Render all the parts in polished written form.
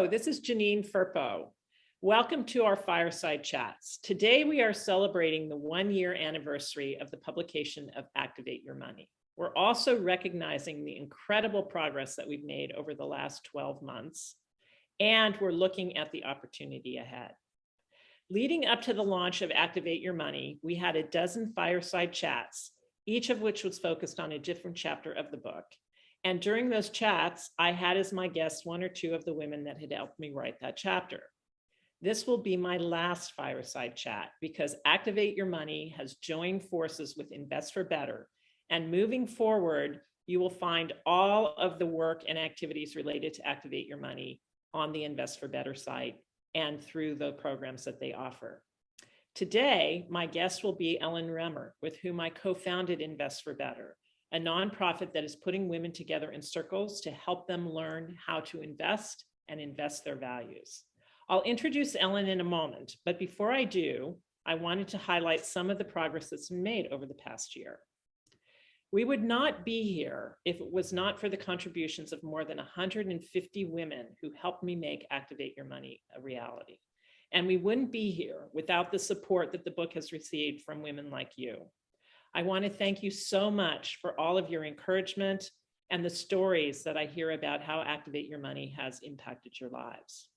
Hello, this is Janine Firpo. Welcome to our Fireside Chats. Today we are celebrating the 1-year anniversary of the publication of Activate Your Money. We're also recognizing the incredible progress that we've made over the last 12 months, and we're looking at the opportunity ahead. Leading up to the launch of Activate Your Money, we had a dozen Fireside Chats, each of which was focused on a different chapter of the book. And during those chats, I had as my guests one or two of the women that had helped me write that chapter. This will be my last Fireside Chat because Activate Your Money has joined forces with Invest for Better. And moving forward, you will find all of the work and activities related to Activate Your Money on the Invest for Better site and through the programs that they offer. Today, my guest will be Ellen Remmer, with whom I co-founded Invest for Better, a nonprofit that is putting women together in circles to help them learn how to invest and invest their values. I'll introduce Ellen in a moment, but before I do, I wanted to highlight some of the progress that's been made over the past year. We would not be here if it was not for the contributions of more than 150 women who helped me make Activate Your Money a reality. And we wouldn't be here without the support that the book has received from women like you. I want to thank you so much for all of your encouragement and the stories that I hear about how Activate Your Money has impacted your lives.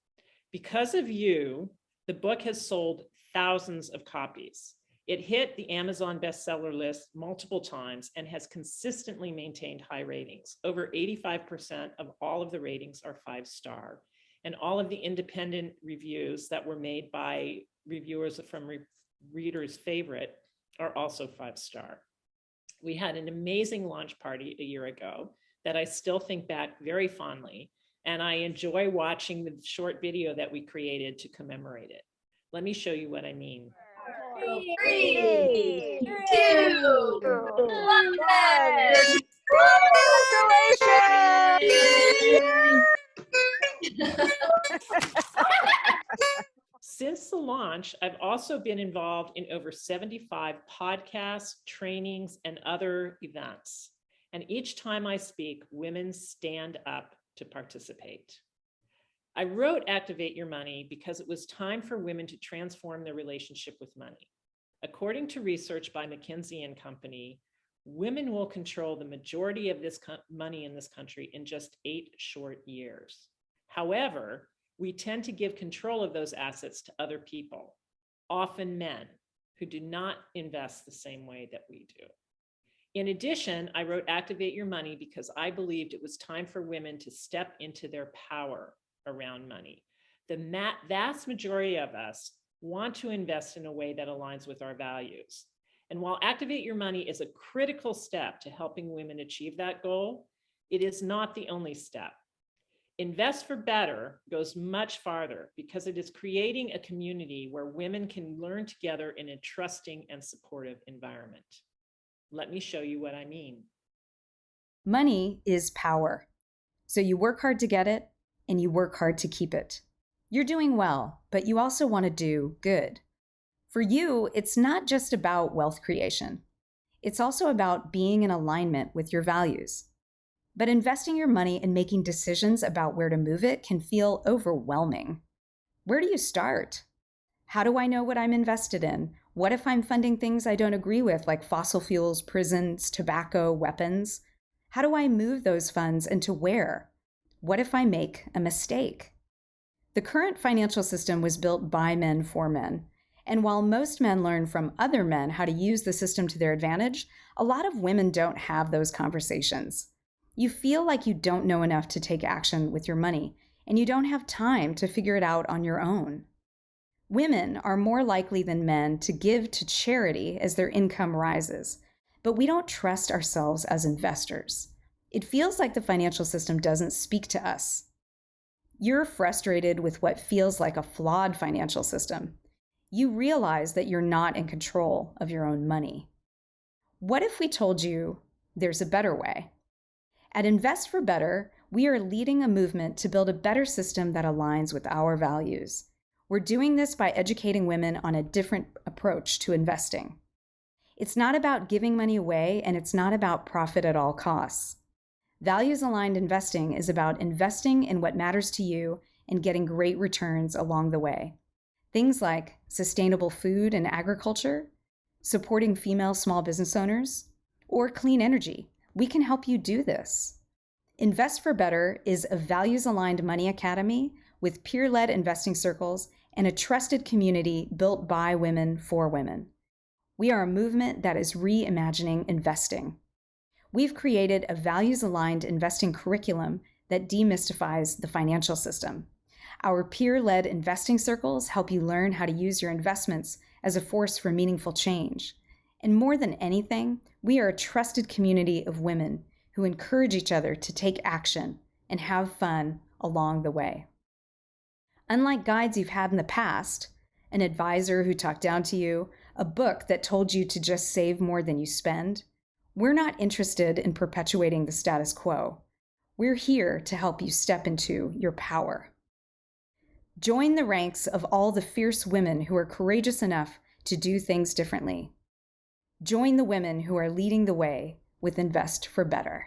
Because of you, the book has sold thousands of copies. It hit the Amazon bestseller list multiple times and has consistently maintained high ratings. Over 85% of all of the ratings are 5-star. And all of the independent reviews that were made by reviewers from Reader's Favorite are also 5-star. We had an amazing launch party a year ago that I still think back very fondly, and I enjoy watching the short video that we created to commemorate it. Let me show you what I mean. 3, 2, 1. Since the launch, I've also been involved in over 75 podcasts, trainings, and other events. And each time I speak, women stand up to participate. I wrote Activate Your Money because it was time for women to transform their relationship with money. According to research by McKinsey & Company, women will control the majority of this money in this country in just 8 short years. However, we tend to give control of those assets to other people, often men, who do not invest the same way that we do. In addition, I wrote Activate Your Money because I believed it was time for women to step into their power around money. The vast majority of us want to invest in a way that aligns with our values. And while Activate Your Money is a critical step to helping women achieve that goal, it is not the only step. Invest for Better goes much farther because it is creating a community where women can learn together in a trusting and supportive environment. Let me show you what I mean. Money is power. So you work hard to get it and you work hard to keep it. You're doing well, but you also want to do good. For you, it's not just about wealth creation. It's also about being in alignment with your values. But investing your money and making decisions about where to move it can feel overwhelming. Where do you start? How do I know what I'm invested in? What if I'm funding things I don't agree with, like fossil fuels, prisons, tobacco, weapons? How do I move those funds and to where? What if I make a mistake? The current financial system was built by men for men. And while most men learn from other men how to use the system to their advantage, a lot of women don't have those conversations. You feel like you don't know enough to take action with your money, and you don't have time to figure it out on your own. Women are more likely than men to give to charity as their income rises, but we don't trust ourselves as investors. It feels like the financial system doesn't speak to us. You're frustrated with what feels like a flawed financial system. You realize that you're not in control of your own money. What if we told you there's a better way? At Invest for Better, we are leading a movement to build a better system that aligns with our values. We're doing this by educating women on a different approach to investing. It's not about giving money away, and it's not about profit at all costs. Values-aligned investing is about investing in what matters to you and getting great returns along the way. Things like sustainable food and agriculture, supporting female small business owners, or clean energy. We can help you do this. Invest for Better is a values-aligned money academy with peer-led investing circles and a trusted community built by women for women. We are a movement that is reimagining investing. We've created a values-aligned investing curriculum that demystifies the financial system. Our peer-led investing circles help you learn how to use your investments as a force for meaningful change. And more than anything, we are a trusted community of women who encourage each other to take action and have fun along the way. Unlike guides you've had in the past, an advisor who talked down to you, a book that told you to just save more than you spend, we're not interested in perpetuating the status quo. We're here to help you step into your power. Join the ranks of all the fierce women who are courageous enough to do things differently. Join the women who are leading the way with Invest for Better.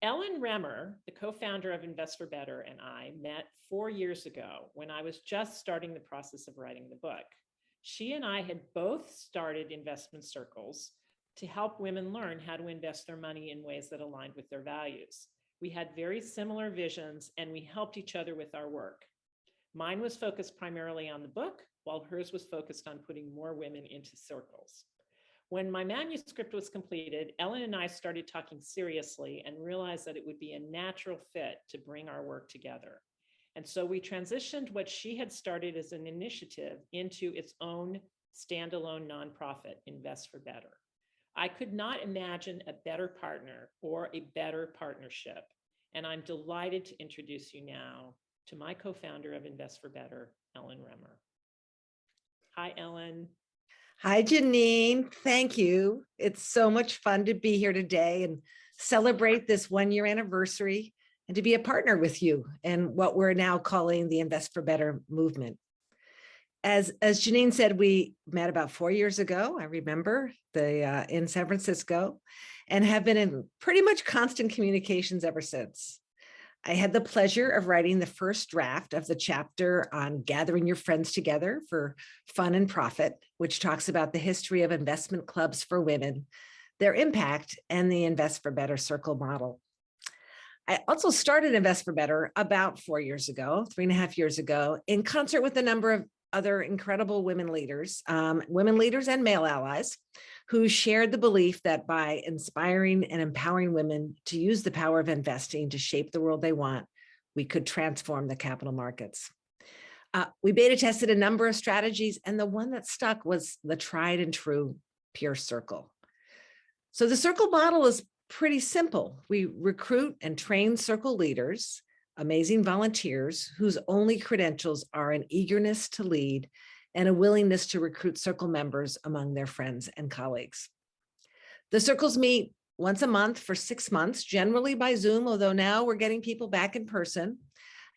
Ellen Remmer, the co-founder of Invest for Better, and I met 4 years ago when I was just starting the process of writing the book. She and I had both started investment circles to help women learn how to invest their money in ways that aligned with their values. We had very similar visions and we helped each other with our work. Mine was focused primarily on the book, while hers was focused on putting more women into circles. When my manuscript was completed, Ellen and I started talking seriously and realized that it would be a natural fit to bring our work together. And so we transitioned what she had started as an initiative into its own standalone nonprofit, Invest for Better. I could not imagine a better partner or a better partnership. And I'm delighted to introduce you now to my co-founder of Invest for Better, Ellen Remmer. Hi, Ellen. Hi, Janine. Thank you. It's so much fun to be here today and celebrate this 1-year anniversary and to be a partner with you in what we're now calling the Invest for Better movement. As Janine said, we met about 4 years ago. I remember in San Francisco, and have been in pretty much constant communications ever since. I had the pleasure of writing the first draft of the chapter on gathering your friends together for fun and profit, which talks about the history of investment clubs for women, their impact, and the Invest for Better circle model. I also started Invest for Better about 4 years ago, 3.5 years ago, in concert with a number of other incredible women leaders and male allies who shared the belief that by inspiring and empowering women to use the power of investing to shape the world they want, we could transform the capital markets. We beta tested a number of strategies, and the one that stuck was the tried and true peer circle. So the circle model is pretty simple. We recruit and train circle leaders, amazing volunteers whose only credentials are an eagerness to lead and a willingness to recruit circle members among their friends and colleagues. The circles meet once a month for 6 months, generally by Zoom, although now we're getting people back in person,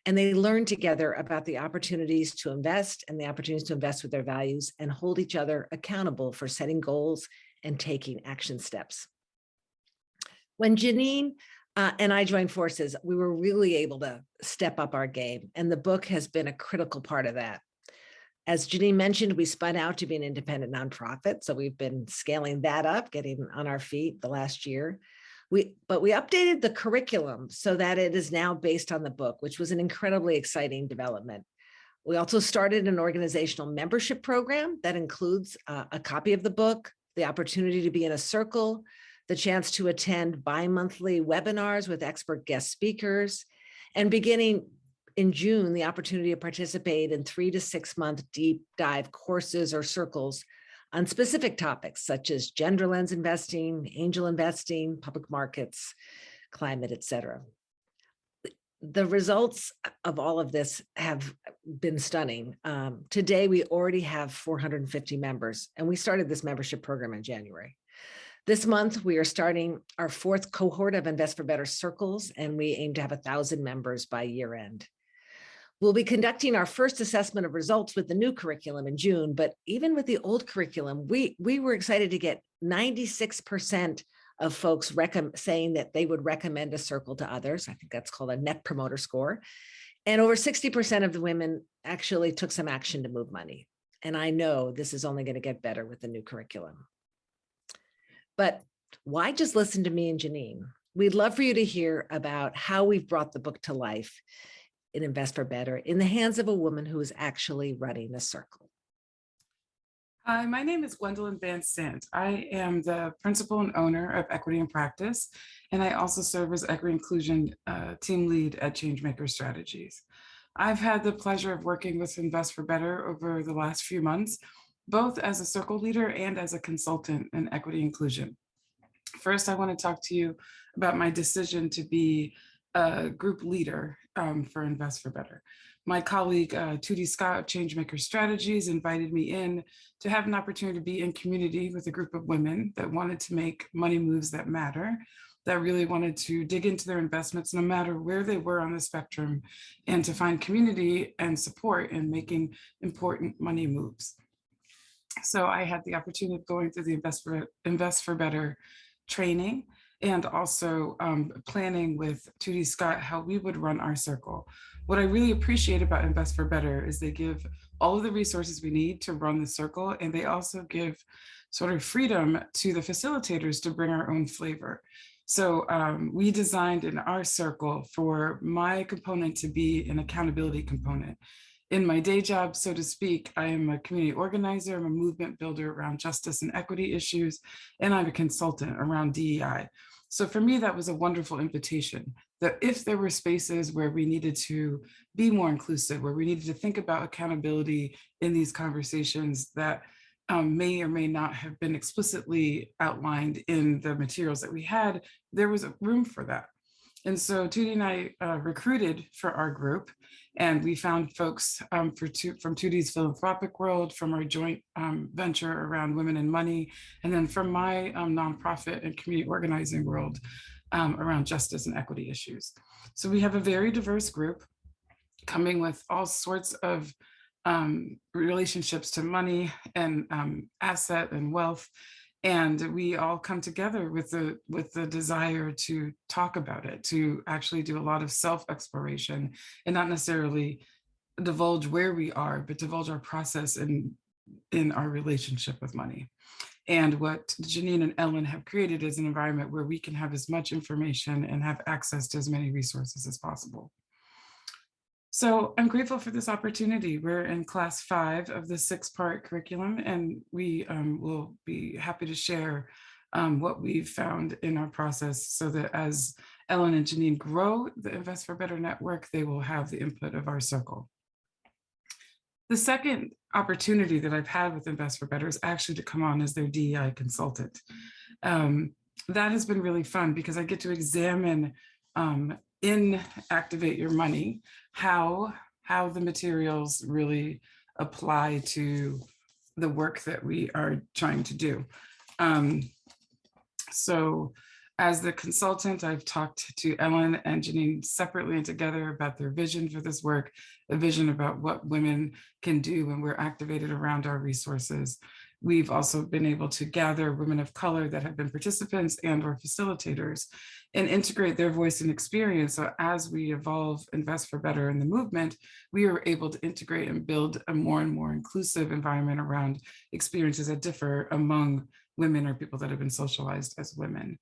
and they learn together about the opportunities to invest and the opportunities to invest with their values and hold each other accountable for setting goals and taking action steps. When Janine and I joined forces, we were really able to step up our game, and the book has been a critical part of that. As Janine mentioned, we spun out to be an independent nonprofit, so we've been scaling that up, getting on our feet the last year. But we updated the curriculum so that it is now based on the book, which was an incredibly exciting development. We also started an organizational membership program that includes a copy of the book, the opportunity to be in a circle, the chance to attend bi-monthly webinars with expert guest speakers, and beginning in June, the opportunity to participate in 3 to 6 month deep dive courses or circles on specific topics such as gender lens investing, angel investing, public markets, climate, etc. The results of all of this have been stunning. Today, we already have 450 members, and we started this membership program in January. This month, we are starting our 4th cohort of Invest for Better circles, and we aim to have 1,000 members by year end. We'll be conducting our first assessment of results with the new curriculum in June, but even with the old curriculum, we were excited to get 96% of folks saying that they would recommend a circle to others. I think that's called a net promoter score. And over 60% of the women actually took some action to move money. And I know this is only going to get better with the new curriculum. But why just listen to me and Janine? We'd love for you to hear about how we've brought the book to life in Invest for Better in the hands of a woman who is actually running a circle. Hi, my name is Gwendolyn Van Sant. I am the principal and owner of Equity in Practice, and I also serve as Equity Inclusion team lead at Changemaker Strategies. I've had the pleasure of working with Invest for Better over the last few months, both as a circle leader and as a consultant in equity inclusion. First, I want to talk to you about my decision to be a group leader for Invest for Better. My colleague, Tootie Scott of Changemaker Strategies, invited me in to have an opportunity to be in community with a group of women that wanted to make money moves that matter, that really wanted to dig into their investments no matter where they were on the spectrum, and to find community and support in making important money moves. So I had the opportunity of going through the Invest for Better training and also planning with Tootie Scott how we would run our circle. What I really appreciate about Invest for Better is they give all of the resources we need to run the circle, and they also give sort of freedom to the facilitators to bring our own flavor. So we designed in our circle for my component to be an accountability component. In my day job, so to speak, I am a community organizer, I'm a movement builder around justice and equity issues, and I'm a consultant around DEI. So for me, that was a wonderful invitation that if there were spaces where we needed to be more inclusive, where we needed to think about accountability in these conversations that may or may not have been explicitly outlined in the materials that we had, there was a room for that. And so Tootie and I recruited for our group, and we found folks from Tootie's philanthropic world, from our joint venture around women and money, and then from my nonprofit and community organizing world around justice and equity issues. So we have a very diverse group coming with all sorts of relationships to money and asset and wealth. And we all come together with the desire to talk about it, to actually do a lot of self-exploration and not necessarily divulge where we are, but divulge our process in our relationship with money. And what Janine and Ellen have created is an environment where we can have as much information and have access to as many resources as possible. So I'm grateful for this opportunity. We're in class 5 of the 6-part curriculum, and we will be happy to share what we've found in our process so that as Ellen and Janine grow the Invest for Better network, they will have the input of our circle. The second opportunity that I've had with Invest for Better is actually to come on as their DEI consultant. That has been really fun because I get to examine in Activate Your Money, how the materials really apply to the work that we are trying to do. So as the consultant, I've talked to Ellen and Janine separately and together about their vision for this work, a vision about what women can do when we're activated around our resources. We've also been able to gather women of color that have been participants and or facilitators and integrate their voice and experience. So as we evolve Invest for Better in the movement, we are able to integrate and build a more and more inclusive environment around experiences that differ among women or people that have been socialized as women.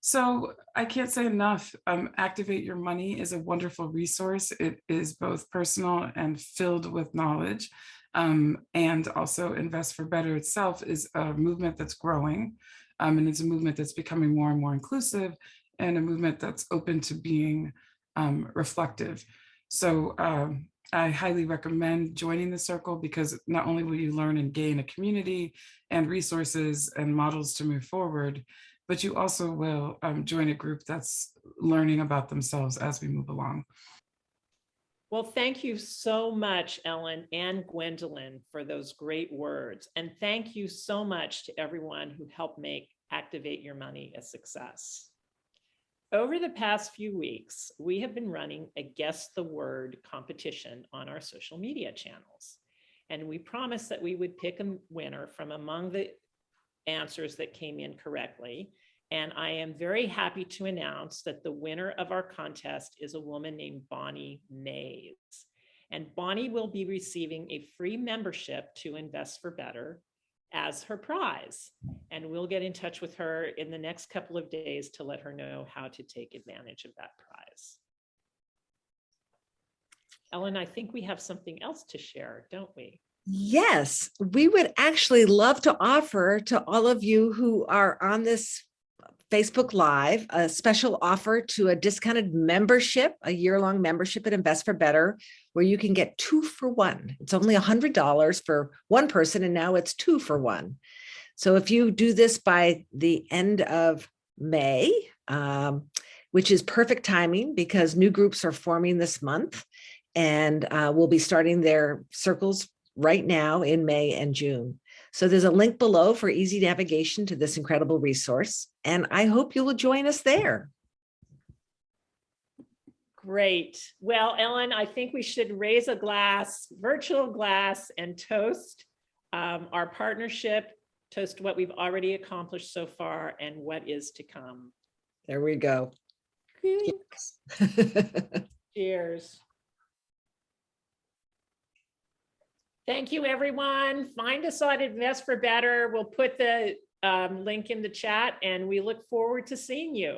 So I can't say enough. Activate Your Money is a wonderful resource. It is both personal and filled with knowledge. And also Invest for Better itself is a movement that's growing. And it's a movement that's becoming more and more inclusive and a movement that's open to being reflective. So I highly recommend joining the circle because not only will you learn and gain a community and resources and models to move forward, but you also will join a group that's learning about themselves as we move along. Well, thank you so much, Ellen and Gwendolyn, for those great words. And thank you so much to everyone who helped make Activate Your Money a success. Over the past few weeks, we have been running a Guess the Word competition on our social media channels. And we promised that we would pick a winner from among the answers that came in correctly. And I am very happy to announce that the winner of our contest is a woman named Bonnie Mays. And Bonnie will be receiving a free membership to Invest for Better as her prize. And we'll get in touch with her in the next couple of days to let her know how to take advantage of that prize. Ellen, I think we have something else to share, don't we? Yes, we would actually love to offer to all of you who are on this Facebook Live a special offer to a discounted membership, a year-long membership at Invest for Better, where you can get 2 for 1. It's only $100 for one person, and now it's 2 for 1. So if you do this by the end of May, which is perfect timing because new groups are forming this month, and we'll be starting their circles right now in May and June. So there's a link below for easy navigation to this incredible resource, and I hope you will join us there. Great. Well, Ellen, I think we should raise a glass, virtual glass, and toast our partnership, toast what we've already accomplished so far and what is to come. There we go. Cheers. Thank you, everyone. Find us on Invest for Better. We'll put the link in the chat, and we look forward to seeing you.